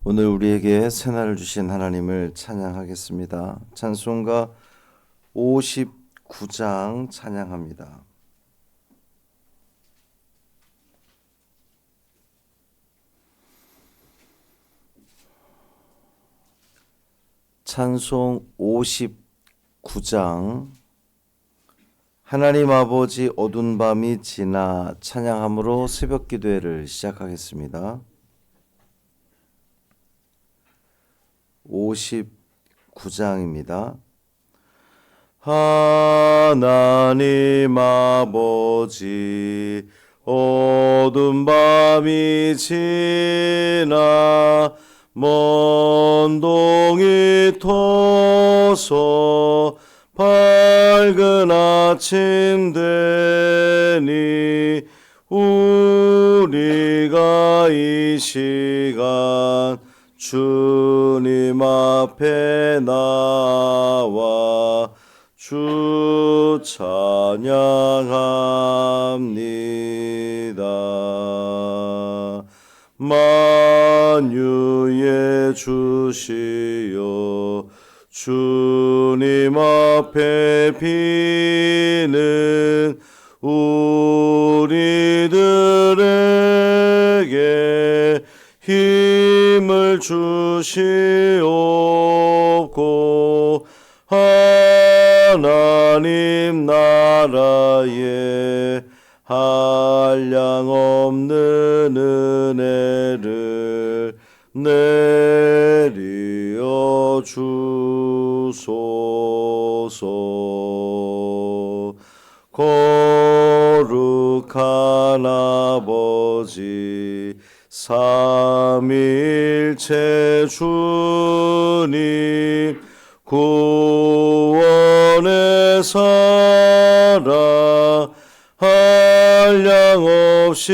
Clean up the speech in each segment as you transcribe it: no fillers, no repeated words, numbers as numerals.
오늘 우리에게 새날을 주신 하나님을 찬양하겠습니다. 찬송가 59장 찬양합니다. 찬송 59장 하나님 아버지 어두운 밤이 지나 찬양함으로 새벽 기도회를 시작하겠습니다. 59장입니다. 하나님 아버지 어두운 밤이 지나 먼 동이 터서 밝은 아침 되니 우리가 이 시간 주님 앞에 나와 주 찬양합니다. 만유의 주시여 주님 앞에 비는 우리들에게 힘을 주시옵고 하나님 나라에 한량없는 은혜를 내리어 주소서. 거룩한 아버지 삼위일체 주님 구원의 사랑 한량없이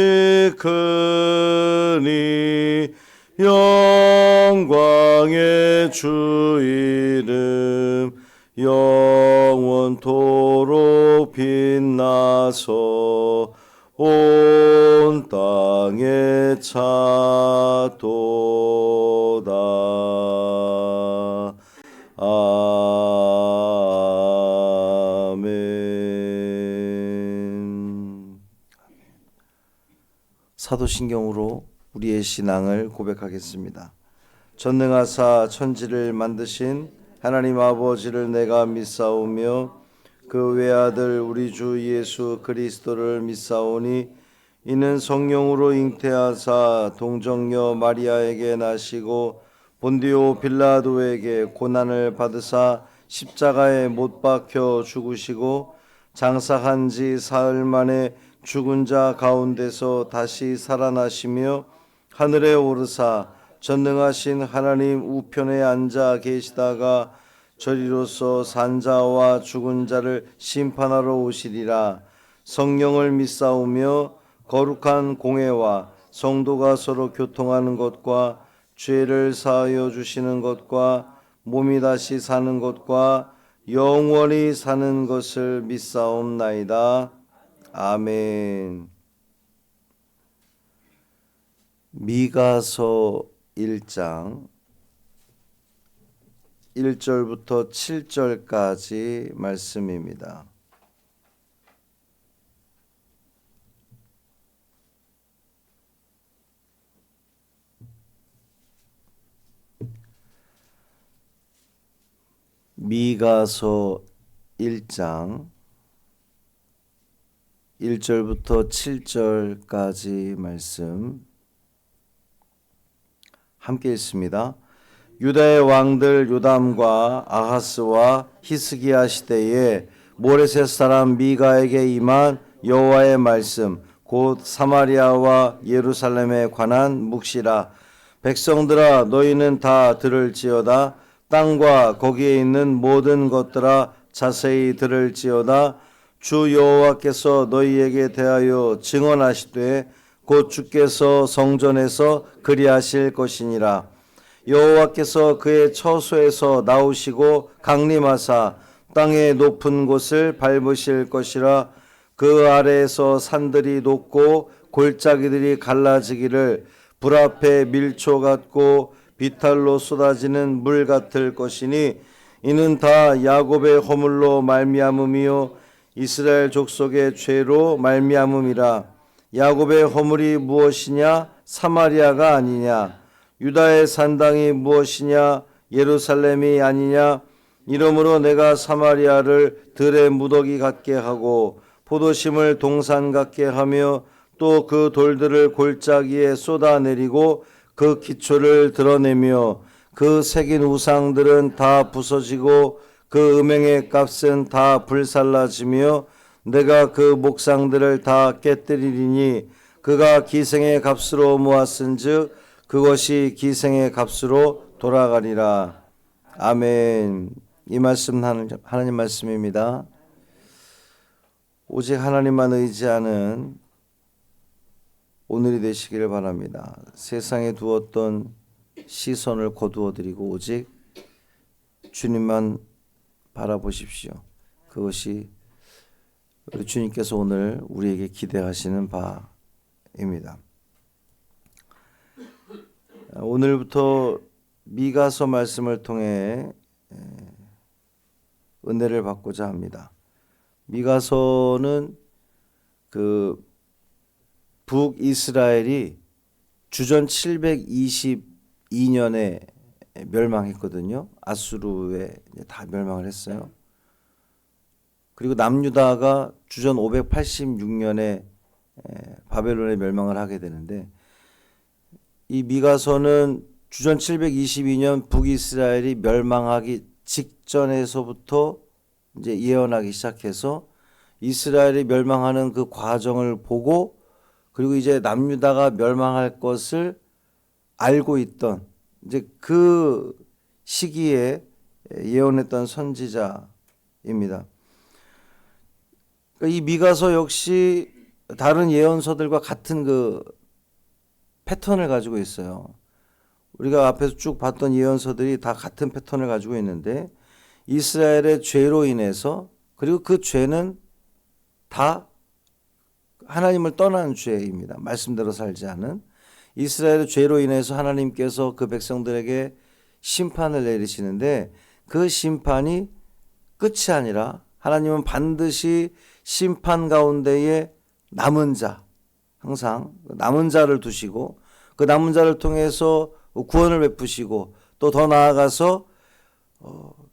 크니 영광의 주 이름 영원토록 빛나서 온 땅에 차도다. 아멘. 사도신경으로 우리의 신앙을 고백하겠습니다. 전능하사 천지를 만드신 하나님 아버지를 내가 믿사오며 그 외아들 우리 주 예수 그리스도를 믿사오니 이는 성령으로 잉태하사 동정녀 마리아에게 나시고 본디오 빌라도에게 고난을 받으사 십자가에 못 박혀 죽으시고 장사한 지 사흘 만에 죽은 자 가운데서 다시 살아나시며 하늘에 오르사 전능하신 하나님 우편에 앉아 계시다가 저리로서 산자와 죽은 자를 심판하러 오시리라. 성령을 믿사오며 거룩한 공회와 성도가 서로 교통하는 것과 죄를 사하여 주시는 것과 몸이 다시 사는 것과 영원히 사는 것을 믿사옵나이다. 아멘. 미가서 1장 1절부터 7절까지 말씀입니다. 미가서 1장 1절부터 7절까지 말씀 함께 읽습니다. 유다의 왕들 요담과 아하스와 히스기야 시대에 모레셋 사람 미가에게 임한 여호와의 말씀 곧 사마리아와 예루살렘에 관한 묵시라. 백성들아 너희는 다 들을지어다. 땅과 거기에 있는 모든 것들아 자세히 들을지어다. 주 여호와께서 너희에게 대하여 증언하시되 곧 주께서 성전에서 그리하실 것이니라. 여호와께서 그의 처소에서 나오시고 강림하사 땅의 높은 곳을 밟으실 것이라. 그 아래에서 산들이 녹고 골짜기들이 갈라지기를 불 앞에 밀초 같고 비탈로 쏟아지는 물 같을 것이니 이는 다 야곱의 허물로 말미암음이요 이스라엘 족속의 죄로 말미암음이라. 야곱의 허물이 무엇이냐? 사마리아가 아니냐? 유다의 산당이 무엇이냐? 예루살렘이 아니냐? 이러므로 내가 사마리아를 들의 무더기 같게 하고 포도심을 동산 같게 하며 또 그 돌들을 골짜기에 쏟아내리고 그 기초를 드러내며 그 새긴 우상들은 다 부서지고 그 음행의 값은 다 불살라지며 내가 그 목상들을 다 깨뜨리리니 그가 기생의 값으로 모았은즉 그것이 기생의 값으로 돌아가리라. 아멘. 이 말씀 하나님 말씀입니다. 오직 하나님만 의지하는 오늘이 되시기를 바랍니다. 세상에 두었던 시선을 거두어 드리고 오직 주님만 바라보십시오. 그것이 우리 주님께서 오늘 우리에게 기대하시는 바입니다. 오늘부터 미가서 말씀을 통해 은혜를 받고자 합니다. 미가서는 그 북이스라엘이 주전 722년에 멸망했거든요. 아수르에 다 멸망을 했어요. 그리고 남유다가 주전 586년에 바벨론에 멸망을 하게 되는데, 이 미가서는 주전 722년 북이스라엘이 멸망하기 직전에서부터 이제 예언하기 시작해서 이스라엘이 멸망하는 그 과정을 보고, 그리고 이제 남유다가 멸망할 것을 알고 있던 이제 그 시기에 예언했던 선지자입니다. 이 미가서 역시 다른 예언서들과 같은 그 패턴을 가지고 있어요. 우리가 앞에서 쭉 봤던 예언서들이 다 같은 패턴을 가지고 있는데, 이스라엘의 죄로 인해서, 그리고 그 죄는 다 하나님을 떠난 죄입니다. 말씀대로 살지 않은 이스라엘의 죄로 인해서 하나님께서 그 백성들에게 심판을 내리시는데, 그 심판이 끝이 아니라 하나님은 반드시 심판 가운데에 남은 자, 항상 남은 자를 두시고 그 남은 자를 통해서 구원을 베푸시고, 또 더 나아가서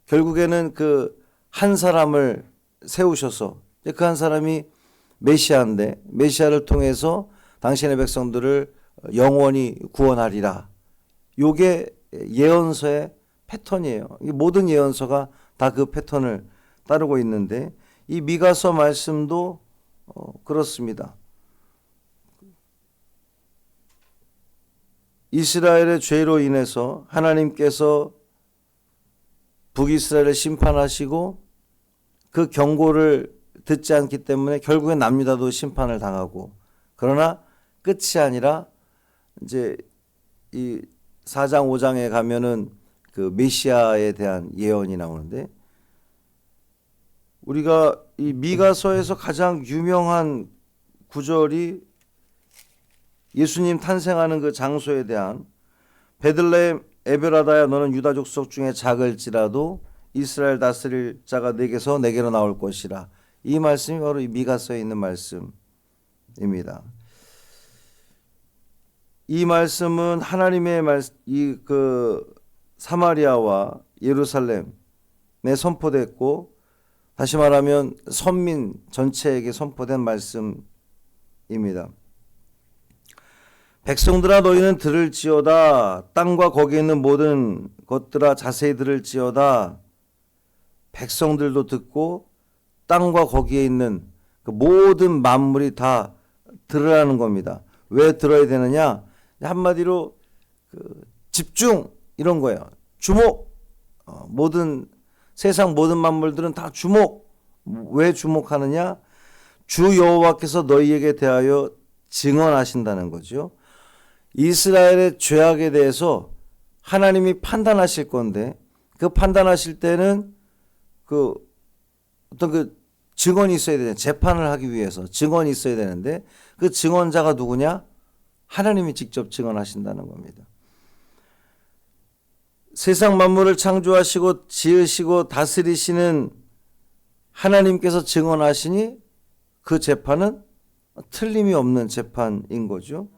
결국에는 그 한 사람을 세우셔서 그 한 사람이 메시아인데, 메시아를 통해서 당신의 백성들을 영원히 구원하리라. 요게 예언서의 패턴이에요. 모든 예언서가 다 그 패턴을 따르고 있는데, 이 미가서 말씀도 그렇습니다. 이스라엘의 죄로 인해서 하나님께서 북이스라엘을 심판하시고 그 경고를 듣지 않기 때문에 결국엔 남유다도 심판을 당하고, 그러나 끝이 아니라 이제 이 4장 5장에 가면은 그 메시아에 대한 예언이 나오는데, 우리가 이 미가서에서 가장 유명한 구절이 예수님 탄생하는 그 장소에 대한, 베들레헴 에베라다야 너는 유다 족속 중에 작을지라도 이스라엘 다스릴 자가 내게서 내게로 나올 것이라. 이 말씀이 바로 이 미가서에 있는 말씀입니다. 이 말씀은 하나님의 이 그 사마리아와 예루살렘에 선포됐고, 다시 말하면 선민 전체에게 선포된 말씀입니다. 백성들아 너희는 들을지어다. 땅과 거기에 있는 모든 것들아 자세히 들을지어다. 백성들도 듣고 땅과 거기에 있는 그 모든 만물이 다 들으라는 겁니다. 왜 들어야 되느냐? 한마디로 집중, 이런 거예요. 주목. 모든 세상 모든 만물들은 다 주목. 왜 주목하느냐? 주 여호와께서 너희에게 대하여 증언하신다는 거죠. 이스라엘의 죄악에 대해서 하나님이 판단하실 건데, 그 판단하실 때는 그 어떤 그 증언이 있어야 되잖아요. 재판을 하기 위해서 증언이 있어야 되는데, 그 증언자가 누구냐? 하나님이 직접 증언하신다는 겁니다. 세상 만물을 창조하시고 지으시고 다스리시는 하나님께서 증언하시니 그 재판은 틀림이 없는 재판인 거죠.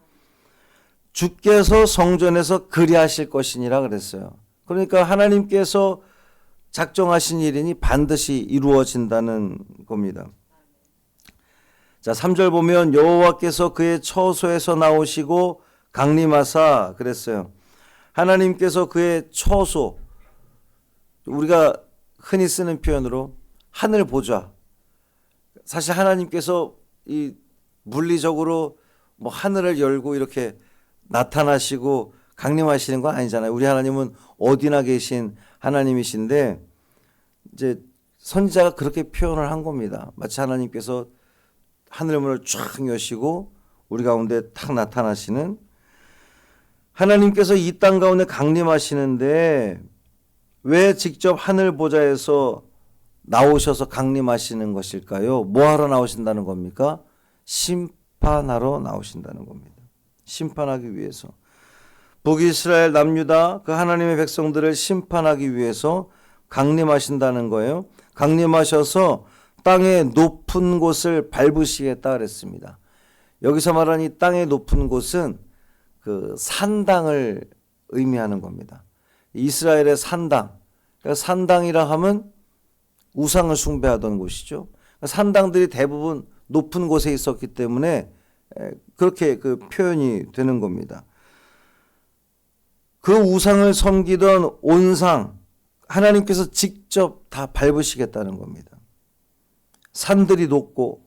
주께서 성전에서 그리하실 것이니라 그랬어요. 그러니까 하나님께서 작정하신 일이니 반드시 이루어진다는 겁니다. 자, 3절 보면 여호와께서 그의 처소에서 나오시고 강림하사 그랬어요. 하나님께서 그의 처소, 우리가 흔히 쓰는 표현으로 하늘 보좌. 사실 하나님께서 이 물리적으로 뭐 하늘을 열고 이렇게 나타나시고 강림하시는 건 아니잖아요. 우리 하나님은 어디나 계신 하나님이신데 이제 선지자가 그렇게 표현을 한 겁니다. 마치 하나님께서 하늘문을 쫙 여시고 우리 가운데 탁 나타나시는, 하나님께서 이 땅 가운데 강림하시는데 왜 직접 하늘 보좌에서 나오셔서 강림하시는 것일까요? 뭐 하러 나오신다는 겁니까? 심판하러 나오신다는 겁니다. 심판하기 위해서. 북이스라엘 남유다 그 하나님의 백성들을 심판하기 위해서 강림하신다는 거예요. 강림하셔서 땅의 높은 곳을 밟으시겠다 그랬습니다. 여기서 말하는 이 땅의 높은 곳은 그 산당을 의미하는 겁니다. 이스라엘의 산당. 그러니까 산당이라 하면 우상을 숭배하던 곳이죠. 산당들이 대부분 높은 곳에 있었기 때문에 그렇게 그 표현이 되는 겁니다. 그 우상을 섬기던 온상, 하나님께서 직접 다 밟으시겠다는 겁니다. 산들이 높고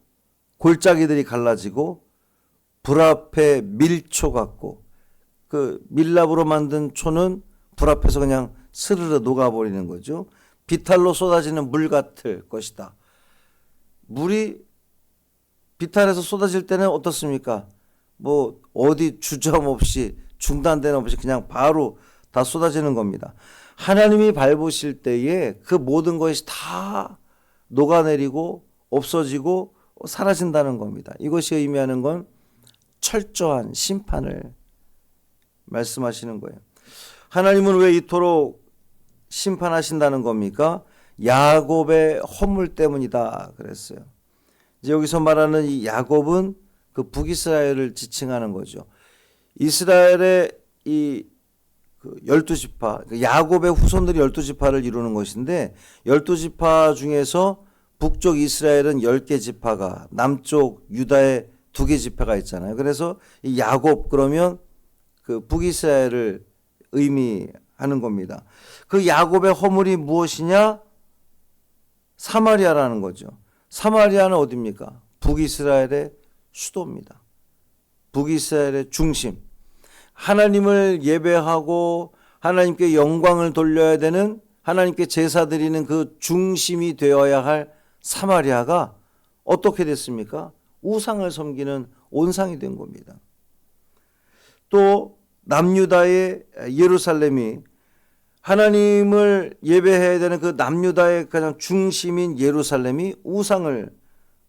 골짜기들이 갈라지고 불 앞에 밀초 같고 그 밀랍으로 만든 초는 불 앞에서 그냥 스르르 녹아버리는 거죠. 비탈로 쏟아지는 물 같을 것이다. 물이 비탈에서 쏟아질 때는 어떻습니까? 뭐 어디 주저함 없이 중단되는 없이 그냥 바로 다 쏟아지는 겁니다. 하나님이 밟으실 때에 그 모든 것이 다 녹아내리고 없어지고 사라진다는 겁니다. 이것이 의미하는 건 철저한 심판을 말씀하시는 거예요. 하나님은 왜 이토록 심판하신다는 겁니까? 야곱의 허물 때문이다 그랬어요. 이제 여기서 말하는 이 야곱은 그 북이스라엘을 지칭하는 거죠. 이스라엘의 이 12지파, 야곱의 후손들이 12지파를 이루는 것인데 12지파 중에서 북쪽 이스라엘은 10개 지파가, 남쪽 유다에 2개 지파가 있잖아요. 그래서 이 야곱 그러면 그 북이스라엘을 의미하는 겁니다. 그 야곱의 허물이 무엇이냐? 사마리아라는 거죠. 사마리아는 어디입니까? 북이스라엘의 수도입니다. 북이스라엘의 중심. 하나님을 예배하고 하나님께 영광을 돌려야 되는, 하나님께 제사 드리는 그 중심이 되어야 할 사마리아가 어떻게 됐습니까? 우상을 섬기는 온상이 된 겁니다. 또 남유다의 예루살렘이, 하나님을 예배해야 되는 그 남유다의 가장 중심인 예루살렘이 우상을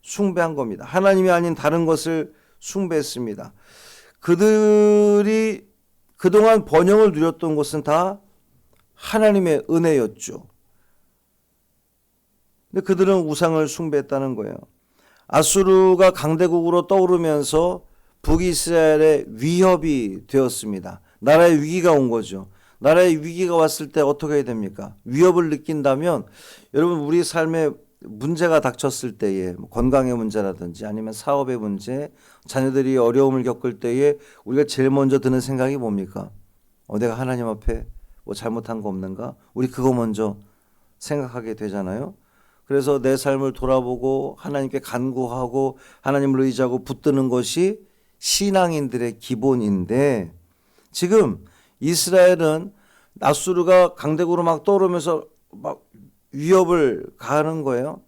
숭배한 겁니다. 하나님이 아닌 다른 것을 숭배했습니다. 그들이 그동안 번영을 누렸던 것은 다 하나님의 은혜였죠. 근데 그들은 우상을 숭배했다는 거예요. 아수르가 강대국으로 떠오르면서 북이스라엘의 위협이 되었습니다. 나라의 위기가 온 거죠. 나라의 위기가 왔을 때 어떻게 해야 됩니까? 위협을 느낀다면, 여러분 우리 삶에 문제가 닥쳤을 때에 건강의 문제라든지 아니면 사업의 문제, 자녀들이 어려움을 겪을 때에 우리가 제일 먼저 드는 생각이 뭡니까? 내가 하나님 앞에 뭐 잘못한 거 없는가? 우리 그거 먼저 생각하게 되잖아요. 그래서 내 삶을 돌아보고 하나님께 간구하고 하나님을 의지하고 붙드는 것이 신앙인들의 기본인데, 지금 이스라엘은 아수르가 강대국으로 막 떠오르면서 막 위협을 가하는 거예요.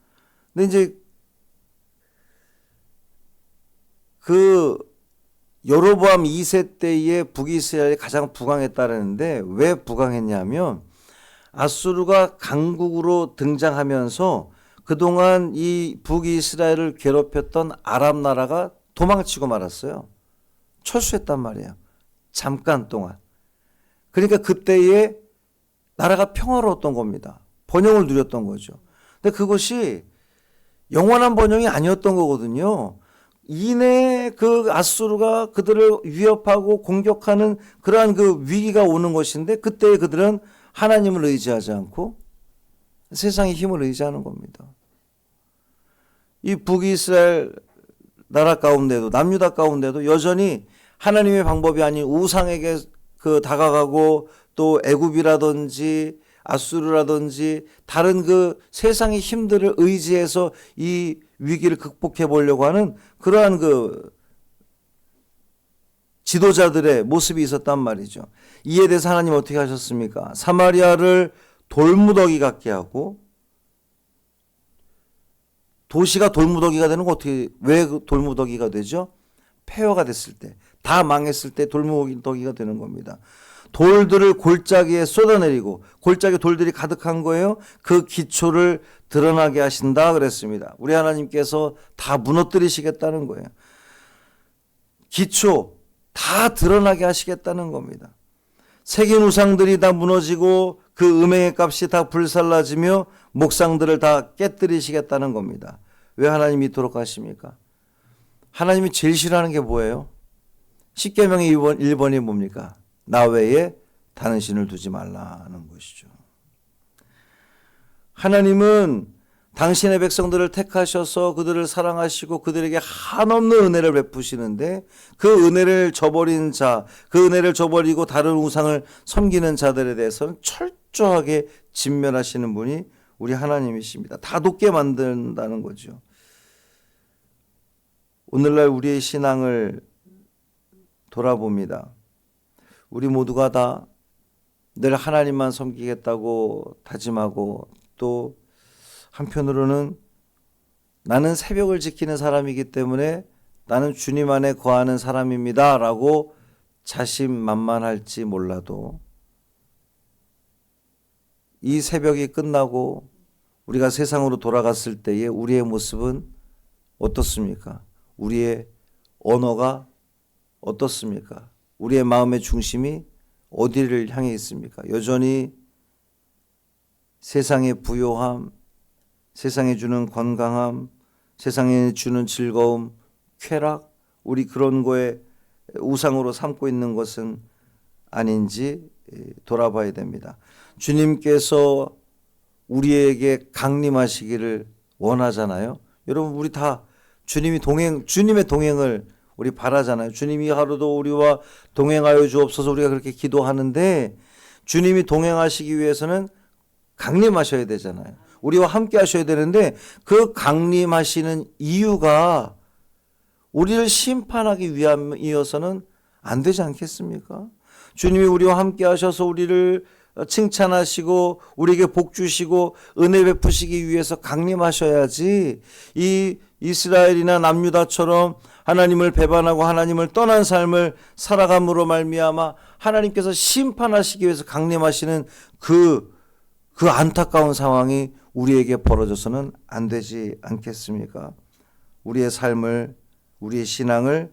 근데 이제 그 여로보암 2세 때에 북이스라엘이 가장 부강했다는데, 왜 부강했냐면 아수르가 강국으로 등장하면서 그동안 이 북이스라엘을 괴롭혔던 아람 나라가 도망치고 말았어요. 철수했단 말이에요. 잠깐 동안. 그러니까 그때에 나라가 평화로웠던 겁니다. 번영을 누렸던 거죠. 근데 그것이 영원한 번영이 아니었던 거거든요. 이내 그 아수르가 그들을 위협하고 공격하는 그러한 그 위기가 오는 것인데, 그때 그들은 하나님을 의지하지 않고 세상의 힘을 의지하는 겁니다. 이 북이스라엘 나라 가운데도, 남유다 가운데도 여전히 하나님의 방법이 아닌 우상에게 그 다가가고, 또 애굽이라든지 아수르라든지 다른 그 세상의 힘들을 의지해서 이 위기를 극복해 보려고 하는 그러한 그 지도자들의 모습이 있었단 말이죠. 이에 대해서 하나님 어떻게 하셨습니까? 사마리아를 돌무더기 같게 하고, 도시가 돌무더기가 되는 거 어떻게, 왜 돌무더기가 되죠? 폐허가 됐을 때, 다 망했을 때 돌무더기가 되는 겁니다. 돌들을 골짜기에 쏟아내리고, 골짜기에 돌들이 가득한 거예요. 그 기초를 드러나게 하신다 그랬습니다. 우리 하나님께서 다 무너뜨리시겠다는 거예요. 기초 다 드러나게 하시겠다는 겁니다. 새긴 우상들이 다 무너지고 그 음행의 값이 다 불살라지며 목상들을 다 깨뜨리시겠다는 겁니다. 왜 하나님이 이토록 하십니까? 하나님이 제일 싫어하는 게 뭐예요? 십계명의 1번이 뭡니까? 나 외에 다른 신을 두지 말라는 것이죠. 하나님은 당신의 백성들을 택하셔서 그들을 사랑하시고 그들에게 한없는 은혜를 베푸시는데, 그 은혜를 저버린 자, 그 은혜를 저버리고 다른 우상을 섬기는 자들에 대해서는 철저하게 진멸하시는 분이 우리 하나님이십니다. 다 돕게 만든다는 거죠. 오늘날 우리의 신앙을 돌아봅니다. 우리 모두가 다 늘 하나님만 섬기겠다고 다짐하고, 또 한편으로는 나는 새벽을 지키는 사람이기 때문에 나는 주님 안에 거하는 사람입니다 라고 자신만만할지 몰라도, 이 새벽이 끝나고 우리가 세상으로 돌아갔을 때의 우리의 모습은 어떻습니까? 우리의 언어가 어떻습니까? 우리의 마음의 중심이 어디를 향해 있습니까? 여전히 세상의 부요함, 세상에 주는 건강함, 세상에 주는 즐거움, 쾌락, 우리 그런 거에 우상으로 삼고 있는 것은 아닌지 돌아봐야 됩니다. 주님께서 우리에게 강림하시기를 원하잖아요. 여러분, 우리 다 주님의 동행을 우리 바라잖아요. 주님이 하루도 우리와 동행하여 주옵소서, 우리가 그렇게 기도하는데, 주님이 동행하시기 위해서는 강림하셔야 되잖아요. 우리와 함께 하셔야 되는데, 그 강림하시는 이유가 우리를 심판하기 위함이어서는 안 되지 않겠습니까? 주님이 우리와 함께 하셔서 우리를 칭찬하시고 우리에게 복 주시고 은혜 베푸시기 위해서 강림하셔야지, 이 이스라엘이나 남유다처럼 하나님을 배반하고 하나님을 떠난 삶을 살아감으로 말미암아 하나님께서 심판하시기 위해서 강림하시는 그 안타까운 상황이 우리에게 벌어져서는 안 되지 않겠습니까? 우리의 삶을, 우리의 신앙을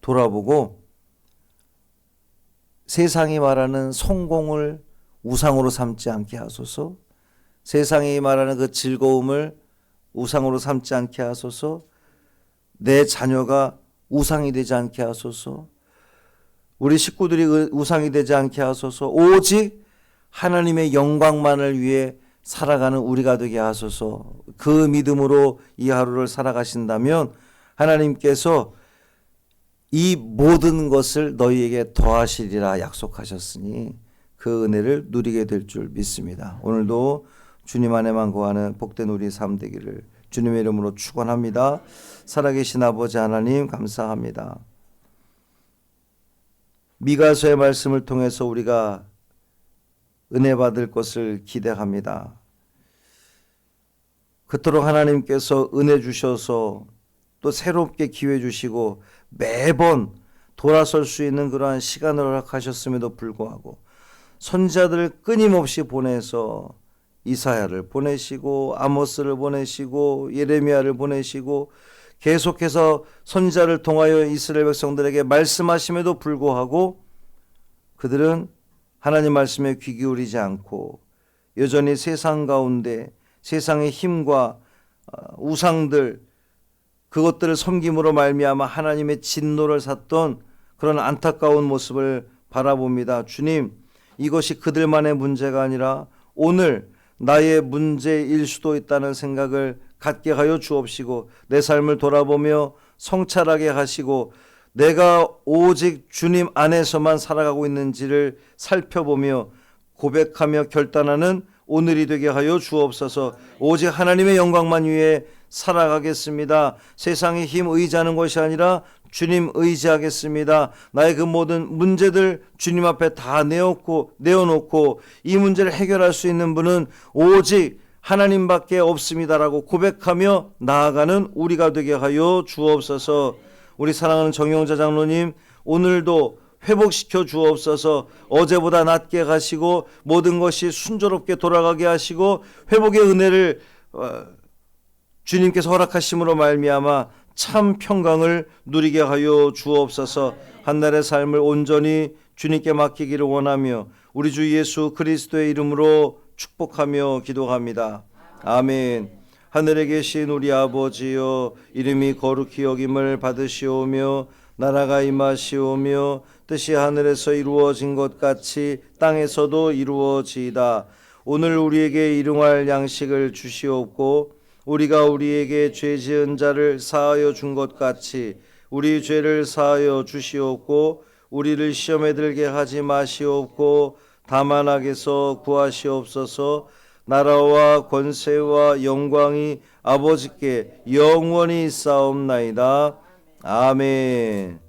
돌아보고 세상이 말하는 성공을 우상으로 삼지 않게 하소서, 세상이 말하는 그 즐거움을 우상으로 삼지 않게 하소서, 내 자녀가 우상이 되지 않게 하소서, 우리 식구들이 우상이 되지 않게 하소서, 오직 하나님의 영광만을 위해 살아가는 우리가 되게 하소서. 그 믿음으로 이 하루를 살아가신다면 하나님께서 이 모든 것을 너희에게 더하시리라 약속하셨으니 그 은혜를 누리게 될 줄 믿습니다. 오늘도 주님 안에만 거하는 복된 우리 삶 되기를 주님의 이름으로 축원합니다. 살아계신 아버지 하나님, 감사합니다. 미가서의 말씀을 통해서 우리가 은혜 받을 것을 기대합니다. 그토록 하나님께서 은혜 주셔서 또 새롭게 기회 주시고 매번 돌아설 수 있는 그러한 시간을 허락하셨음에도 불구하고 선지자들을 끊임없이 보내서 이사야를 보내시고 아모스를 보내시고 예레미야를 보내시고 계속해서 선지자를 통하여 이스라엘 백성들에게 말씀하심에도 불구하고 그들은 하나님 말씀에 귀 기울이지 않고 여전히 세상 가운데 세상의 힘과 우상들 그것들을 섬김으로 말미암아 하나님의 진노를 샀던 그런 안타까운 모습을 바라봅니다. 주님, 이것이 그들만의 문제가 아니라 오늘 나의 문제일 수도 있다는 생각을 갖게 하여 주옵시고 내 삶을 돌아보며 성찰하게 하시고 내가 오직 주님 안에서만 살아가고 있는지를 살펴보며 고백하며 결단하는 오늘이 되게 하여 주옵소서. 오직 하나님의 영광만 위해 살아가겠습니다. 세상의 힘 의지하는 것이 아니라 주님 의지하겠습니다. 나의 그 모든 문제들 주님 앞에 다 내어놓고 이 문제를 해결할 수 있는 분은 오직 하나님밖에 없습니다라고 고백하며 나아가는 우리가 되게 하여 주옵소서. 우리 사랑하는 정용자 장로님, 오늘도 회복시켜 주옵소서. 어제보다 낫게 가시고 모든 것이 순조롭게 돌아가게 하시고 회복의 은혜를 주님께서 허락하심으로 말미암아 참 평강을 누리게 하여 주옵소서. 한날의 삶을 온전히 주님께 맡기기를 원하며 우리 주 예수 그리스도의 이름으로 축복하며 기도합니다. 아멘. 하늘에 계신 우리 아버지여, 이름이 거룩히 여김을 받으시오며 나라가 임하시오며 뜻이 하늘에서 이루어진 것 같이 땅에서도 이루어지이다. 오늘 우리에게 일용할 양식을 주시옵고 우리가 우리에게 죄 지은 자를 사하여 준 것 같이 우리 죄를 사하여 주시옵고 우리를 시험에 들게 하지 마시옵고 다만 악에서 구하시옵소서. 나라와 권세와 영광이 아버지께 영원히 있사옵나이다. 아멘.